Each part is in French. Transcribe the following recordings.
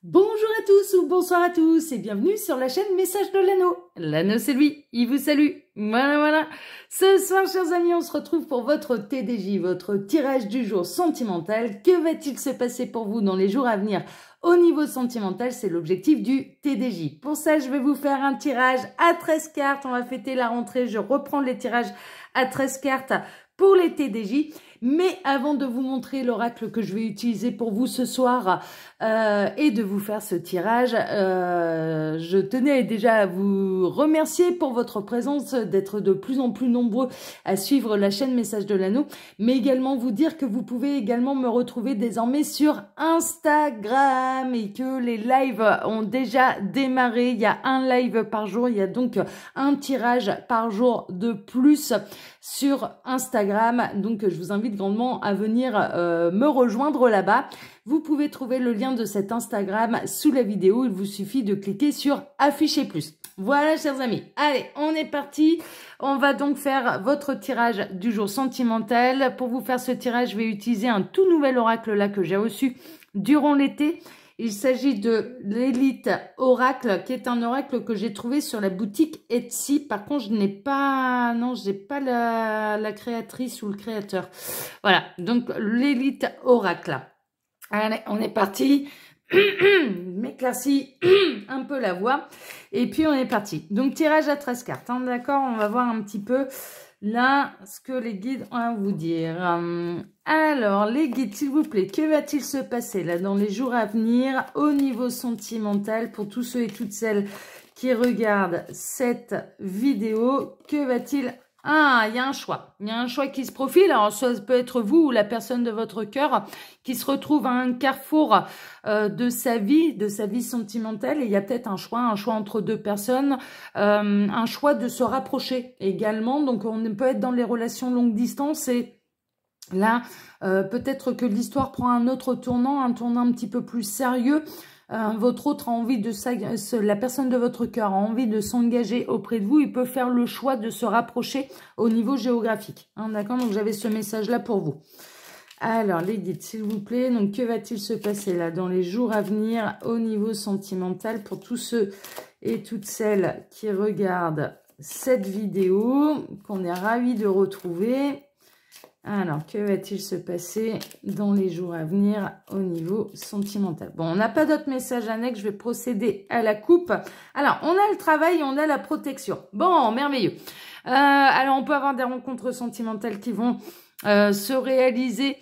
Bonjour à tous ou bonsoir à tous et bienvenue sur la chaîne Message de l'Anneau. L'Anneau c'est lui, il vous salue. Voilà. Ce soir, chers amis, on se retrouve pour votre TDJ, votre tirage du jour sentimental. Que va-t-il se passer pour vous dans les jours à venir au niveau sentimental? C'est l'objectif du TDJ. Pour ça, je vais vous faire un tirage à 13 cartes. On va fêter la rentrée. Je reprends les tirages à 13 cartes pour les TDJ. Mais avant de vous montrer l'oracle que je vais utiliser pour vous ce soir et de vous faire ce tirage, je tenais déjà à vous remercier pour votre présence, d'être de plus en plus nombreux à suivre la chaîne Message de l'Anneau, mais également vous dire que vous pouvez également me retrouver désormais sur Instagram et que les lives ont déjà démarré. Il y a un live par jour, il y a donc un tirage par jour de plus sur Instagram, donc je vous invite grandement à venir me rejoindre là-bas. Vous pouvez trouver le lien de cet Instagram sous la vidéo, il vous suffit de cliquer sur afficher plus. Voilà, chers amis, allez, on est parti. On va donc faire votre tirage du jour sentimental. Pour vous faire ce tirage, je vais utiliser un tout nouvel oracle là que j'ai reçu durant l'été. Il s'agit de l'Élite Oracle, qui est un oracle que j'ai trouvé sur la boutique Etsy. Par contre, je n'ai pas, non, j'ai pas la créatrice ou le créateur. Voilà, donc l'Élite Oracle. Allez, on est parti. M'éclaircis un peu la voix. Et puis, on est parti. Donc, tirage à 13 cartes. Hein, d'accord, on va voir un petit peu là ce que les guides ont à vous dire. Alors, les guides, s'il vous plaît, que va-t-il se passer là dans les jours à venir au niveau sentimental pour tous ceux et toutes celles qui regardent cette vidéo? Que va-t-il... Ah, il y a un choix. Il y a un choix qui se profile. Alors, ça peut être vous ou la personne de votre cœur qui se retrouve à un carrefour de sa vie sentimentale. Et il y a peut-être un choix entre deux personnes, un choix de se rapprocher également. Donc, on peut être dans les relations longue distance et là, peut-être que l'histoire prend un autre tournant, un tournant un petit peu plus sérieux. Votre autre a envie la personne de votre cœur a envie de s'engager auprès de vous. Il peut faire le choix de se rapprocher au niveau géographique. Hein, d'accord, donc j'avais ce message-là pour vous. Alors, les guides, s'il vous plaît. Donc, que va-t-il se passer là dans les jours à venir au niveau sentimental pour tous ceux et toutes celles qui regardent cette vidéo, qu'on est ravis de retrouver? Alors, que va-t-il se passer dans les jours à venir au niveau sentimental? Bon, on n'a pas d'autres messages annexes, je vais procéder à la coupe. Alors, on a le travail et on a la protection. Bon, merveilleux. Alors, on peut avoir des rencontres sentimentales qui vont se réaliser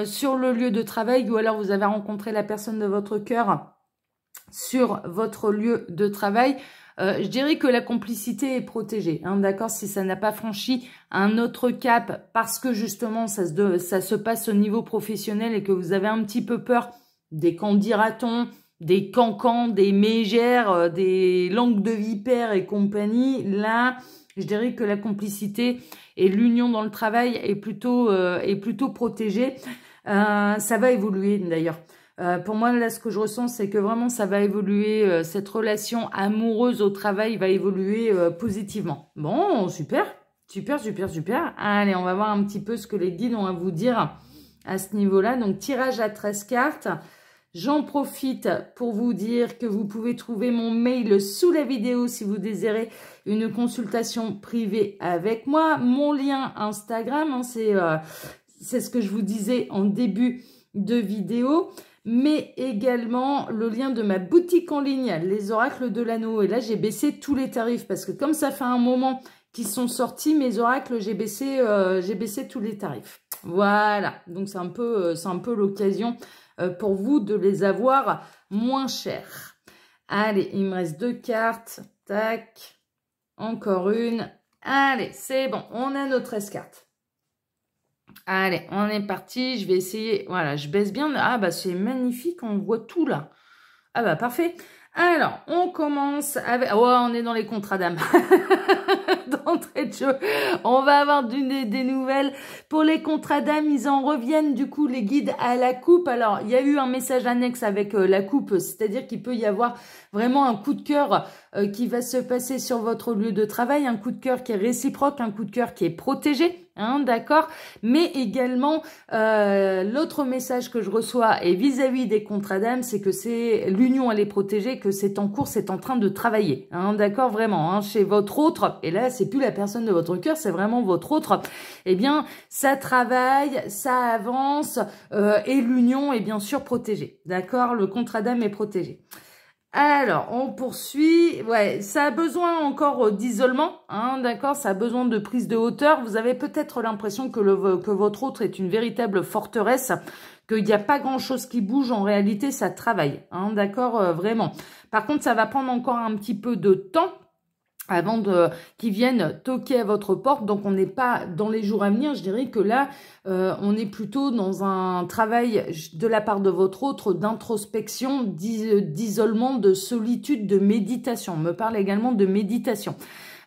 sur le lieu de travail ou alors vous avez rencontré la personne de votre cœur sur votre lieu de travail. Je dirais que la complicité est protégée, hein, d'accord, si ça n'a pas franchi un autre cap parce que justement ça se passe au niveau professionnel et que vous avez un petit peu peur des candidatons, des cancans, des mégères, des langues de vipère et compagnie. Là, je dirais que la complicité et l'union dans le travail est plutôt protégée. Ça va évoluer d'ailleurs. Pour moi, là, ce que je ressens, c'est que vraiment, ça va évoluer. Cette relation amoureuse au travail va évoluer positivement. Bon, super. Allez, on va voir un petit peu ce que les guides ont à vous dire à ce niveau-là. Donc, tirage à 13 cartes. J'en profite pour vous dire que vous pouvez trouver mon mail sous la vidéo si vous désirez une consultation privée avec moi. Mon lien Instagram, hein, c'est ce que je vous disais en début de vidéo, mais également le lien de ma boutique en ligne, les oracles de l'anneau. Et là, j'ai baissé tous les tarifs parce que comme ça fait un moment qu'ils sont sortis, mes oracles, j'ai baissé tous les tarifs. Voilà, donc c'est un peu l'occasion pour vous de les avoir moins chers. Allez, il me reste 2 cartes. Tac, encore une. Allez, c'est bon, on a nos 13 cartes. Allez, on est parti. Je vais essayer. Voilà, je baisse bien. Ah, bah, c'est magnifique. On voit tout là. Ah, bah, parfait. Alors, on commence avec... Oh, on est dans les contrats d'âme. D'entrée de jeu. On va avoir des nouvelles. Pour les contrats d'âme, ils en reviennent, du coup, les guides à la coupe. Alors, il y a eu un message annexe avec la coupe. C'est-à-dire qu'il peut y avoir vraiment un coup de cœur qui va se passer sur votre lieu de travail. Un coup de cœur qui est réciproque. Un coup de cœur qui est protégé. hein, d'accord? Mais également, l'autre message que je reçois et vis-à-vis des contrats d'âme, c'est que c'est l'union, elle est protégée, que c'est en cours, c'est en train de travailler, hein, d'accord? Vraiment, hein, chez votre autre, et là, c'est plus la personne de votre cœur, c'est vraiment votre autre, eh bien, ça travaille, ça avance, et l'union est bien sûr protégée, d'accord? Le contrat d'âme est protégé. Alors, on poursuit. Ouais, ça a besoin encore d'isolement, hein, d'accord? Ça a besoin de prise de hauteur. Vous avez peut-être l'impression que votre autre est une véritable forteresse, qu'il n'y a pas grand-chose qui bouge. En réalité, ça travaille, hein, d'accord? Vraiment. Par contre, ça va prendre encore un petit peu de temps avant qu'ils viennent toquer à votre porte. Donc, on n'est pas dans les jours à venir. Je dirais que là, on est plutôt dans un travail de la part de votre autre d'introspection, d'isolement, de solitude, de méditation. On me parle également de méditation.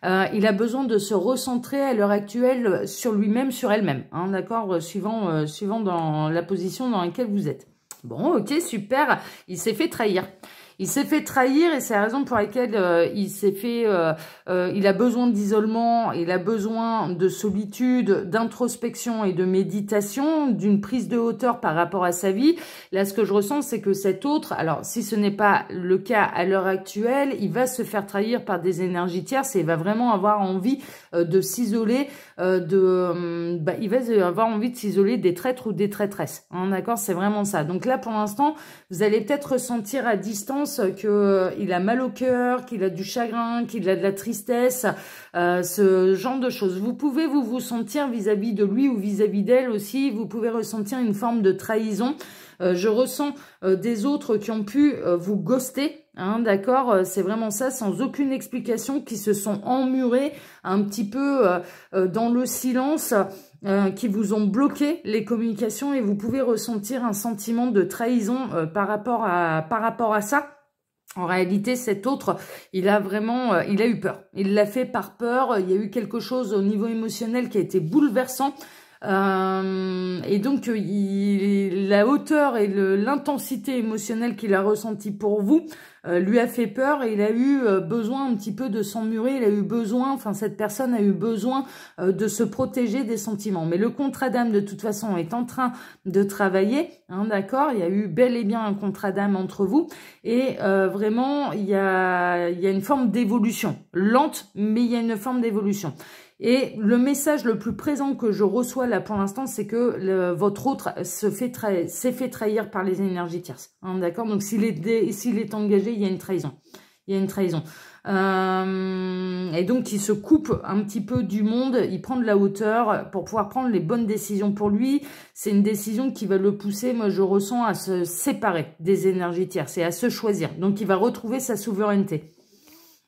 Il a besoin de se recentrer à l'heure actuelle sur lui-même, sur elle-même, hein, d'accord, suivant dans la position dans laquelle vous êtes. Bon, ok, super. Il s'est fait trahir. Il s'est fait trahir et c'est la raison pour laquelle il a besoin d'isolement, il a besoin de solitude, d'introspection et de méditation, d'une prise de hauteur par rapport à sa vie. Là, ce que je ressens, c'est que cet autre, alors si ce n'est pas le cas à l'heure actuelle, il va se faire trahir par des énergies tierces et il va vraiment avoir envie de s'isoler, il va avoir envie de s'isoler des traîtres ou des traîtresses. Hein, d'accord, c'est vraiment ça. Donc là, pour l'instant, vous allez peut-être ressentir à distance qu'il a mal au cœur, qu'il a du chagrin, qu'il a de la tristesse, ce genre de choses. Vous pouvez vous sentir vis-à-vis de lui ou vis-à-vis d'elle aussi, vous pouvez ressentir une forme de trahison. Je ressens des autres qui ont pu vous ghoster, hein, d'accord, c'est vraiment ça, sans aucune explication, qui se sont emmurés un petit peu dans le silence, qui vous ont bloqué les communications et vous pouvez ressentir un sentiment de trahison par rapport à ça. En réalité, cet autre, il a eu peur. Il l'a fait par peur. Il y a eu quelque chose au niveau émotionnel qui a été bouleversant. Et donc, la hauteur et l'intensité émotionnelle qu'il a ressentie pour vous lui a fait peur et il a eu besoin un petit peu de s'emmurer, il a eu besoin, enfin cette personne a eu besoin de se protéger des sentiments. Mais le contrat d'âme de toute façon est en train de travailler, hein, d'accord, il y a eu bel et bien un contrat d'âme entre vous et vraiment il y a une forme d'évolution, lente mais il y a une forme d'évolution. Et le message le plus présent que je reçois là pour l'instant, c'est que votre autre s'est fait trahir par les énergies tierces. Hein, d'accord? Donc s'il est engagé, il y a une trahison. Il y a une trahison. Et donc il se coupe un petit peu du monde, il prend de la hauteur pour pouvoir prendre les bonnes décisions pour lui. C'est une décision qui va le pousser, moi je ressens, à se séparer des énergies tierces et à se choisir. Donc il va retrouver sa souveraineté.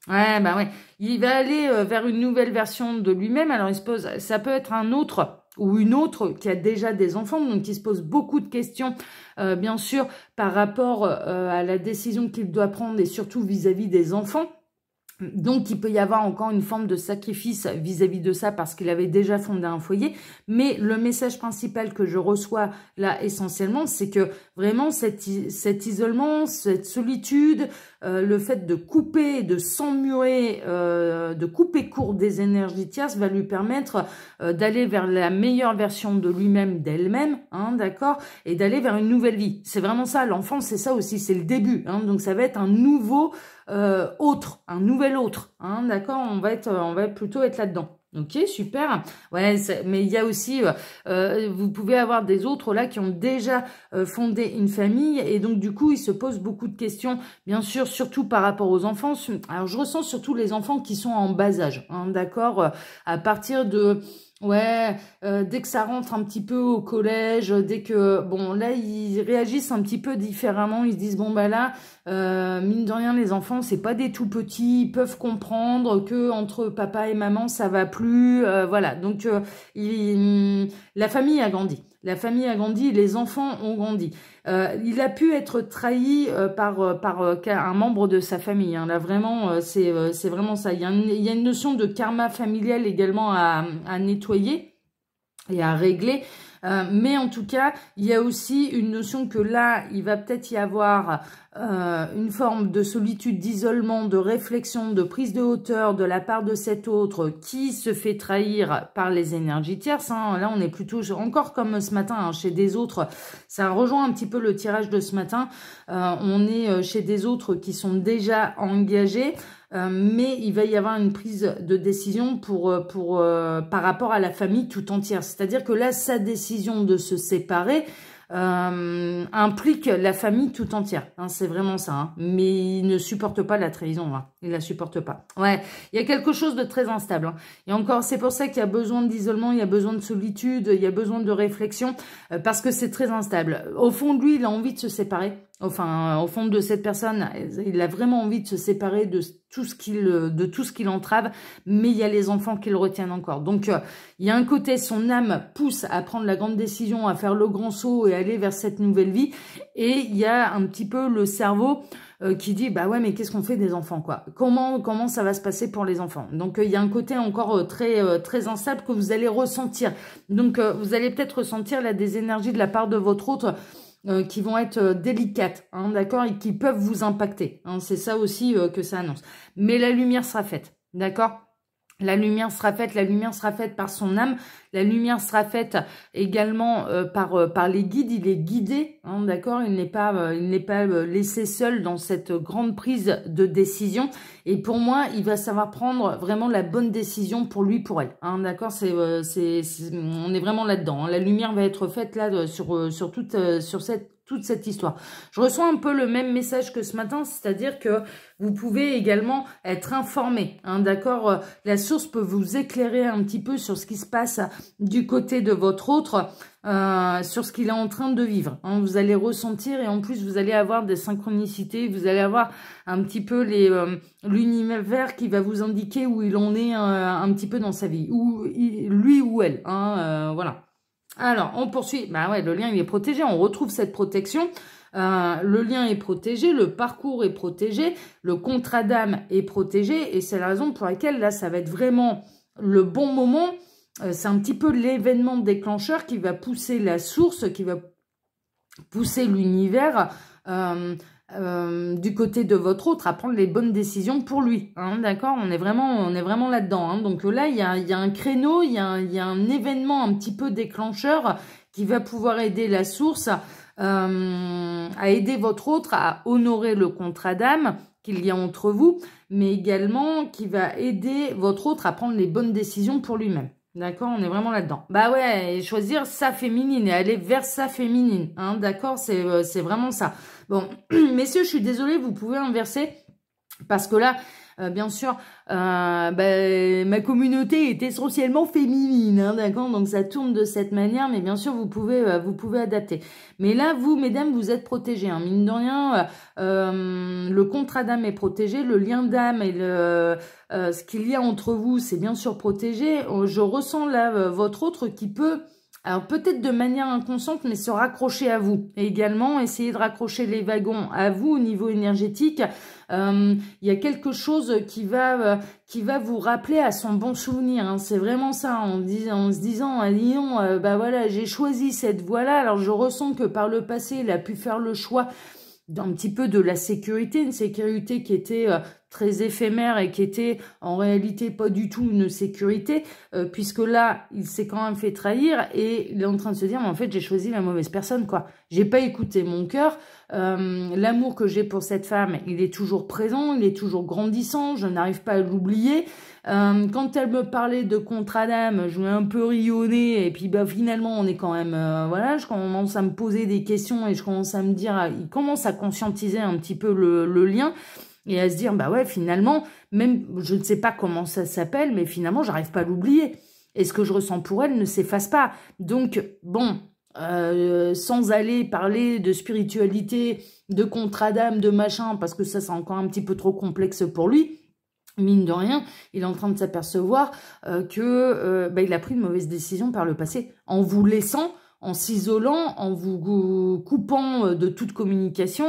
Ouais, bah ouais. Il va aller vers une nouvelle version de lui-même. Alors, il se pose, ça peut être un autre ou une autre qui a déjà des enfants, donc qui se pose beaucoup de questions, bien sûr, par rapport à la décision qu'il doit prendre et surtout vis-à-vis des enfants. Donc, il peut y avoir encore une forme de sacrifice vis-à-vis de ça parce qu'il avait déjà fondé un foyer. Mais le message principal que je reçois là essentiellement, c'est que vraiment cet isolement, cette solitude, le fait de couper, de s'emmurer, de couper court des énergies tierces va lui permettre d'aller vers la meilleure version de lui-même, d'elle-même, hein, d'accord, et d'aller vers une nouvelle vie. C'est vraiment ça, l'enfance, c'est ça aussi, c'est le début. Hein, donc, ça va être un nouveau un nouvel autre, hein, d'accord, on va plutôt être là-dedans. Ok, super. Ouais, mais il y a aussi, vous pouvez avoir des autres là qui ont déjà fondé une famille et donc du coup, ils se posent beaucoup de questions, bien sûr, surtout par rapport aux enfants. Alors, je ressens surtout les enfants qui sont en bas âge, hein, d'accord, à partir de... Ouais, dès que ça rentre un petit peu au collège, dès que, bon, là, ils réagissent un petit peu différemment, ils se disent, bon, bah là, mine de rien, les enfants, c'est pas des tout petits, ils peuvent comprendre que entre papa et maman, ça va plus, voilà, donc, la famille a grandi. La famille a grandi, les enfants ont grandi. Il a pu être trahi par un membre de sa famille. Hein. Là, vraiment, c'est vraiment ça. Il y a une notion de karma familial également à nettoyer et à régler. Mais en tout cas, il y a aussi une notion que là, il va peut-être y avoir une forme de solitude, d'isolement, de réflexion, de prise de hauteur de la part de cet autre qui se fait trahir par les énergies tierces. Hein. Là, on est plutôt encore comme ce matin hein, chez des autres. Ça rejoint un petit peu le tirage de ce matin. On est chez des autres qui sont déjà engagés. Mais il va y avoir une prise de décision par rapport à la famille tout entière. C'est-à-dire que là, sa décision de se séparer implique la famille tout entière. Hein, c'est vraiment ça. Hein. Mais il ne supporte pas la trahison. Hein. Il la supporte pas. Ouais, il y a quelque chose de très instable. Hein. Et encore, c'est pour ça qu'il y a besoin d'isolement, il y a besoin de solitude, il y a besoin de réflexion, parce que c'est très instable. Au fond de lui, il a envie de se séparer. Enfin, au fond de cette personne, il a vraiment envie de se séparer de tout ce qui l'entrave, mais il y a les enfants qui le retiennent encore. Donc, il y a un côté, son âme pousse à prendre la grande décision, à faire le grand saut et aller vers cette nouvelle vie. Et il y a un petit peu le cerveau qui dit, bah ouais, mais qu'est-ce qu'on fait des enfants, quoi? Comment ça va se passer pour les enfants? Donc, il y a un côté encore très instable que vous allez ressentir. Donc, vous allez peut-être ressentir là des énergies de la part de votre autre qui vont être délicates, hein, d'accord, et qui peuvent vous impacter. Hein, c'est ça aussi que ça annonce. Mais la lumière sera faite, d'accord? La lumière sera faite par son âme. La lumière sera faite également par les guides. Il est guidé, hein, d'accord. Il n'est pas laissé seul dans cette grande prise de décision. Et pour moi, il va savoir prendre vraiment la bonne décision pour lui, pour elle. Hein, d'accord. On est vraiment là-dedans. Hein. La lumière va être faite là sur toute cette histoire. Je reçois un peu le même message que ce matin, c'est-à-dire que vous pouvez également être informé, hein, d'accord. La source peut vous éclairer un petit peu sur ce qui se passe du côté de votre autre, sur ce qu'il est en train de vivre. Hein. Vous allez ressentir et en plus vous allez avoir des synchronicités, vous allez avoir un petit peu l'univers qui va vous indiquer où il en est un petit peu dans sa vie, lui ou elle, hein, voilà. Alors, on poursuit. Bah ouais, le lien, il est protégé. On retrouve cette protection. Le lien est protégé, le parcours est protégé, le contrat d'âme est protégé. Et c'est la raison pour laquelle, là, ça va être vraiment le bon moment. C'est un petit peu l'événement déclencheur qui va pousser la source, qui va pousser l'univers du côté de votre autre à prendre les bonnes décisions pour lui, hein, d'accord. On est vraiment là-dedans, hein. Donc là il y a un créneau, il y a un événement un petit peu déclencheur qui va pouvoir aider la source à aider votre autre à honorer le contrat d'âme qu'il y a entre vous, mais également qui va aider votre autre à prendre les bonnes décisions pour lui-même. D'accord, on est vraiment là-dedans. Bah ouais, et choisir sa féminine et aller vers sa féminine, hein, d'accord, c'est vraiment ça. Bon, messieurs, je suis désolée, vous pouvez inverser, parce que là, bien sûr, ma communauté est essentiellement féminine, hein, d'accord, donc ça tourne de cette manière, mais bien sûr, vous pouvez adapter. Mais là, vous, mesdames, vous êtes protégées, hein, mine de rien, le contrat d'âme est protégé, le lien d'âme et ce qu'il y a entre vous, c'est bien sûr protégé. Je ressens là votre autre qui peut... Alors peut-être de manière inconsciente, mais se raccrocher à vous. Et également, essayer de raccrocher les wagons à vous au niveau énergétique. Il y a quelque chose qui va vous rappeler à son bon souvenir. Hein. C'est vraiment ça, en se disant, ah, dis donc, bah voilà, j'ai choisi cette voie-là. Alors je ressens que par le passé, il a pu faire le choix d'un petit peu de la sécurité, une sécurité qui était très éphémère et qui était en réalité pas du tout une sécurité, puisque là, il s'est quand même fait trahir et il est en train de se dire, mais en fait, j'ai choisi la mauvaise personne, quoi. J'ai pas écouté mon cœur. L'amour que j'ai pour cette femme, il est toujours présent, il est toujours grandissant, je n'arrive pas à l'oublier. Quand elle me parlait de contrat d'âme, je l'ai un peu rionné et puis bah finalement on est quand même voilà, je commence à me poser des questions et je commence à me dire, il commence à conscientiser un petit peu le lien et à se dire bah ouais, finalement, même je ne sais pas comment ça s'appelle, mais finalement j'arrive pas à l'oublier et ce que je ressens pour elle ne s'efface pas. Donc bon, sans aller parler de spiritualité, de contrat d'âme, de machin, parce que ça c'est encore un petit peu trop complexe pour lui. Mine de rien, il est en train de s'apercevoir il a pris une mauvaise décision par le passé en vous laissant en s'isolant, en vous coupant de toute communication,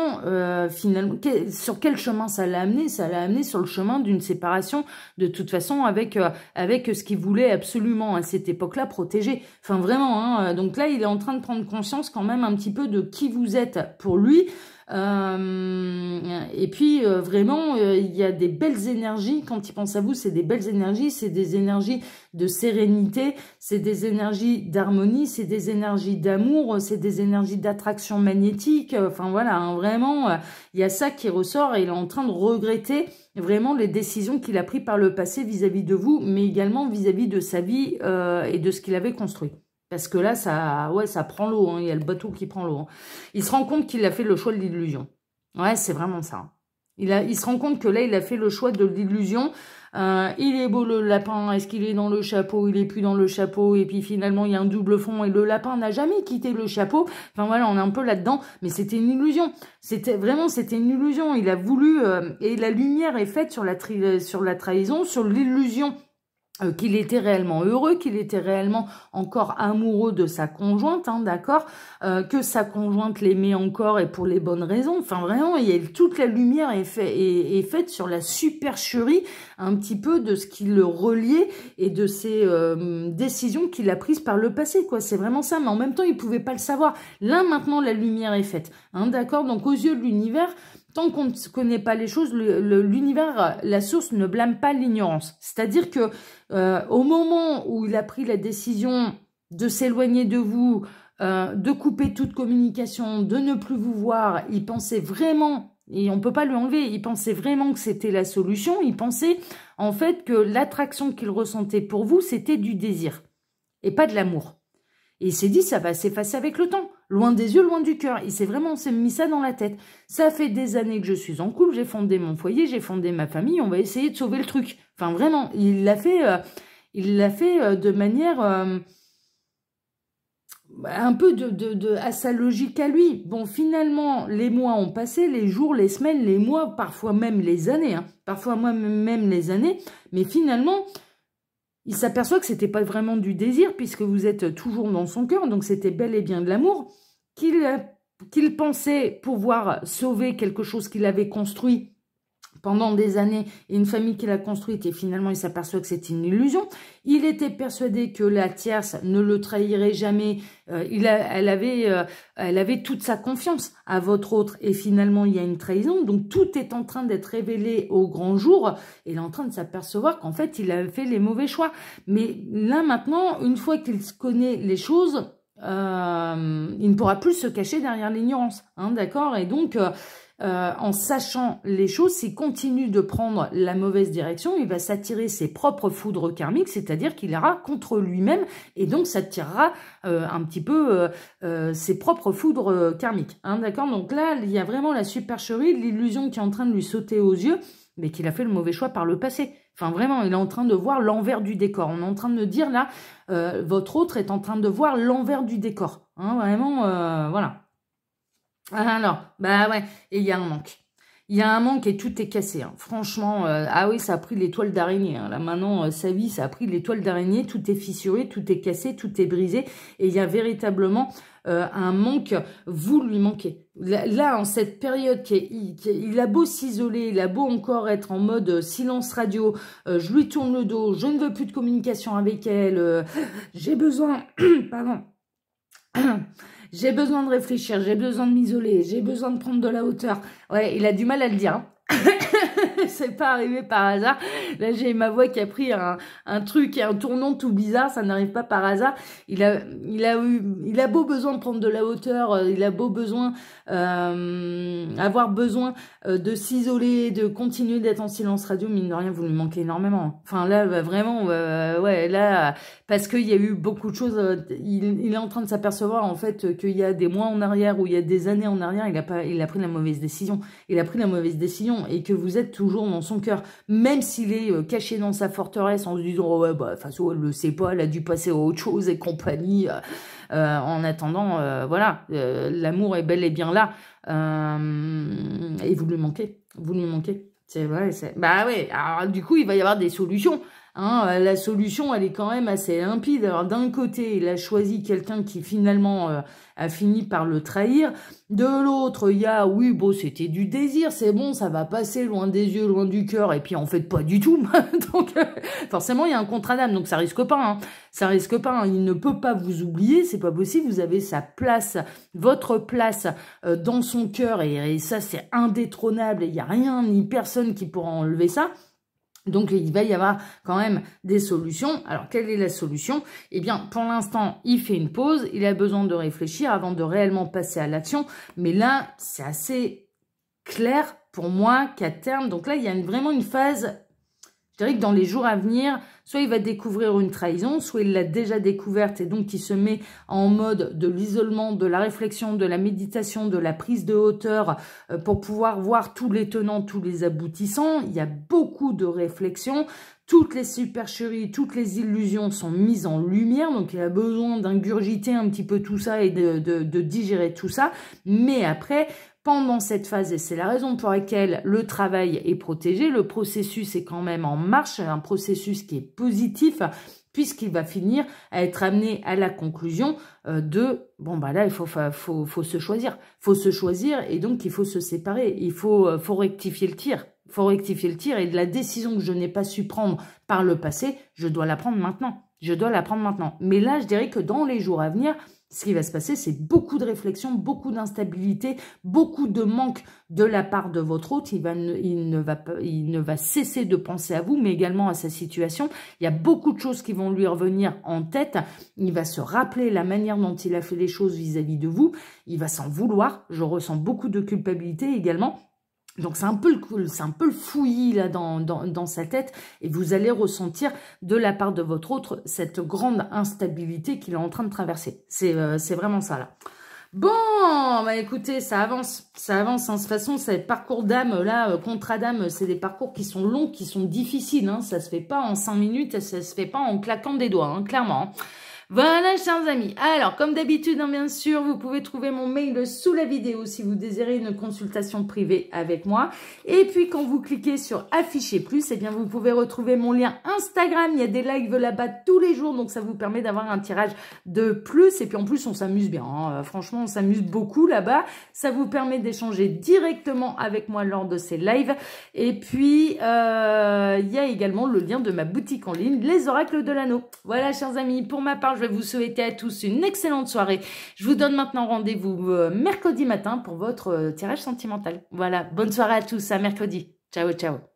finalement, sur quel chemin ça l'a amené? Ça l'a amené sur le chemin d'une séparation, de toute façon, avec ce qu'il voulait absolument à cette époque-là protéger. Enfin, vraiment, hein, donc là, il est en train de prendre conscience quand même un petit peu de qui vous êtes pour lui. Et puis vraiment il y a des belles énergies quand il pense à vous, c'est des belles énergies, c'est des énergies de sérénité, c'est des énergies d'harmonie, c'est des énergies d'amour, c'est des énergies d'attraction magnétique, enfin voilà, hein, vraiment il y a ça qui ressort et il est en train de regretter vraiment les décisions qu'il a prises par le passé vis-à-vis de vous, mais également vis-à-vis de sa vie et de ce qu'il avait construit. Parce que là, ça prend l'eau, hein. Il y a le bateau qui prend l'eau. Hein. Il se rend compte qu'il a fait le choix de l'illusion. Ouais, c'est vraiment ça. Il se rend compte que là, il a fait le choix de l'illusion. Il est beau le lapin, est-ce qu'il est dans le chapeau? Il est plus dans le chapeau. Et puis finalement, il y a un double fond et le lapin n'a jamais quitté le chapeau. Enfin voilà, on est un peu là-dedans. Mais c'était une illusion. C'était une illusion. Il a voulu... et la lumière est faite sur la trahison, sur l'illusion. Qu'il était réellement heureux, qu'il était réellement encore amoureux de sa conjointe, hein, d'accord, que sa conjointe l'aimait encore et pour les bonnes raisons. Enfin vraiment, toute la lumière est faite sur la supercherie un petit peu de ce qui le reliait et de ses décisions qu'il a prises par le passé, quoi. C'est vraiment ça, mais en même temps, il pouvait pas le savoir. Là, maintenant, la lumière est faite, hein, d'accord. Donc, aux yeux de l'univers, tant qu'on ne connaît pas les choses, l'univers, la source ne blâme pas l'ignorance. C'est-à-dire que au moment où il a pris la décision de s'éloigner de vous, de couper toute communication, de ne plus vous voir, il pensait vraiment, et on ne peut pas lui enlever, il pensait vraiment que c'était la solution. Il pensait en fait que l'attraction qu'il ressentait pour vous, c'était du désir et pas de l'amour. Et il s'est dit, ça va s'effacer avec le temps. Loin des yeux, loin du cœur. Il s'est mis ça dans la tête. Ça fait des années que je suis en couple, j'ai fondé mon foyer, j'ai fondé ma famille, on va essayer de sauver le truc. Enfin, vraiment, il l'a fait de manière un peu à sa logique à lui. Bon, finalement, les mois ont passé, les jours, les semaines, les mois, parfois même les années. Hein, parfois même les années. Mais finalement... il s'aperçoit que c'était pas vraiment du désir, puisque vous êtes toujours dans son cœur, donc c'était bel et bien de l'amour, qu'il pensait pouvoir sauver quelque chose qu'il avait construit pendant des années, et une famille qu'il a construite, et finalement il s'aperçoit que c'est une illusion. Il était persuadé que la tierce ne le trahirait jamais, elle avait toute sa confiance à votre autre, et finalement il y a une trahison, donc tout est en train d'être révélé au grand jour, et il est en train de s'apercevoir qu'en fait il a fait les mauvais choix. Mais là maintenant, une fois qu'il connaît les choses, il ne pourra plus se cacher derrière l'ignorance, hein, d'accord. Et donc... en sachant les choses, s'il continue de prendre la mauvaise direction, il va s'attirer ses propres foudres karmiques, c'est-à-dire qu'il ira contre lui-même, et donc s'attirera un petit peu ses propres foudres karmiques. Hein, d'accord. Donc là, il y a vraiment la supercherie, l'illusion qui est en train de lui sauter aux yeux, mais qu'il a fait le mauvais choix par le passé. Enfin, vraiment, il est en train de voir l'envers du décor. On est en train de dire, là, votre autre est en train de voir l'envers du décor. Hein, vraiment, voilà. Alors, bah ouais, et il y a un manque. Il y a un manque et tout est cassé. Hein. Franchement, ah oui, ça a pris l'étoile d'araignée. Hein. Là, maintenant, sa vie, ça a pris l'étoile d'araignée. Tout est fissuré, tout est cassé, tout est brisé. Et il y a véritablement un manque. Vous lui manquez. Là, en cette période, il a beau s'isoler, il a beau encore être en mode silence radio, je lui tourne le dos, je ne veux plus de communication avec elle, j'ai besoin... Pardon. J'ai besoin de réfléchir, j'ai besoin de m'isoler, j'ai besoin de prendre de la hauteur. Ouais, il a du mal à le dire. Hein. C'est pas arrivé par hasard. Là, j'ai ma voix qui a pris un truc et un tournant tout bizarre. Ça n'arrive pas par hasard. Il a beau besoin de prendre de la hauteur. Il a beau besoin, avoir besoin de s'isoler, de continuer d'être en silence radio. Mine de rien, vous lui manquez énormément. Enfin, là, vraiment, ouais, là, parce qu'il y a eu beaucoup de choses. Il est en train de s'apercevoir, en fait, qu'il y a des mois en arrière ou il y a des années en arrière, il a pris la mauvaise décision. Il a pris la mauvaise décision et que vous êtes toujours dans son cœur, même s'il est caché dans sa forteresse en se disant oh ouais, bah, de toute façon elle le sait pas, elle a dû passer à autre chose et compagnie. En attendant, voilà, l'amour est bel et bien là, et vous lui manquez, C'est vrai, bah ouais. Alors du coup, il va y avoir des solutions. Hein, la solution, elle est quand même assez limpide. Alors, d'un côté, il a choisi quelqu'un qui, finalement, a fini par le trahir. De l'autre, il y a, oui, bon, c'était du désir, c'est bon, ça va passer loin des yeux, loin du cœur, et puis, en fait, pas du tout. Donc, forcément, il y a un contrat d'âme, donc ça risque pas, hein. Ça risque pas, hein. Il ne peut pas vous oublier, c'est pas possible. Vous avez sa place, votre place dans son cœur, et ça, c'est indétrônable. Il n'y a rien ni personne qui pourra enlever ça. Donc, il va y avoir quand même des solutions. Alors, quelle est la solution? Eh bien, pour l'instant, il fait une pause. Il a besoin de réfléchir avant de réellement passer à l'action. Mais là, c'est assez clair pour moi qu'à terme, donc là, il y a vraiment une phase, je dirais que dans les jours à venir, soit il va découvrir une trahison, soit il l'a déjà découverte et donc il se met en mode de l'isolement, de la réflexion, de la méditation, de la prise de hauteur pour pouvoir voir tous les tenants, tous les aboutissants. Il y a beaucoup de réflexions. Toutes les supercheries, toutes les illusions sont mises en lumière, donc il a besoin d'ingurgiter un petit peu tout ça et de digérer tout ça. Mais après, pendant cette phase, et c'est la raison pour laquelle le travail est protégé, le processus est quand même en marche, un processus qui est positif, puisqu'il va finir à être amené à la conclusion bon, bah là, il faut se choisir. Il faut se choisir et donc il faut se séparer. Il faut rectifier le tir. Il faut rectifier le tir et de la décision que je n'ai pas su prendre par le passé, je dois la prendre maintenant. Je dois la prendre maintenant. Mais là, je dirais que dans les jours à venir, ce qui va se passer, c'est beaucoup de réflexion, beaucoup d'instabilité, beaucoup de manque de la part de votre hôte. Il ne va cesser de penser à vous, mais également à sa situation. Il y a beaucoup de choses qui vont lui revenir en tête. Il va se rappeler la manière dont il a fait les choses vis-à-vis de vous. Il va s'en vouloir. Je ressens beaucoup de culpabilité également. Donc c'est un peu le fouillis là dans sa tête et vous allez ressentir de la part de votre autre cette grande instabilité qu'il est en train de traverser. C'est vraiment ça là. Bon, bah écoutez, ça avance, hein. De toute façon, ce parcours d'âme là, contrat d'âme, c'est des parcours qui sont longs, qui sont difficiles, hein. Ça se fait pas en 5 minutes, ça se fait pas en claquant des doigts, hein, clairement. Hein. Voilà, chers amis. Alors, comme d'habitude, hein, bien sûr, vous pouvez trouver mon mail sous la vidéo si vous désirez une consultation privée avec moi. Et puis, quand vous cliquez sur Afficher plus, eh bien, vous pouvez retrouver mon lien Instagram. Il y a des lives là-bas tous les jours, donc ça vous permet d'avoir un tirage de plus. Et puis, en plus, on s'amuse bien. Hein. Franchement, on s'amuse beaucoup là-bas. Ça vous permet d'échanger directement avec moi lors de ces lives. Et puis, il y a également le lien de ma boutique en ligne, Les Oracles de l'Anneau. Voilà, chers amis, pour ma part, je vais vous souhaiter à tous une excellente soirée. Je vous donne maintenant rendez-vous mercredi matin pour votre tirage sentimental. Voilà, bonne soirée à tous, à mercredi. Ciao, ciao.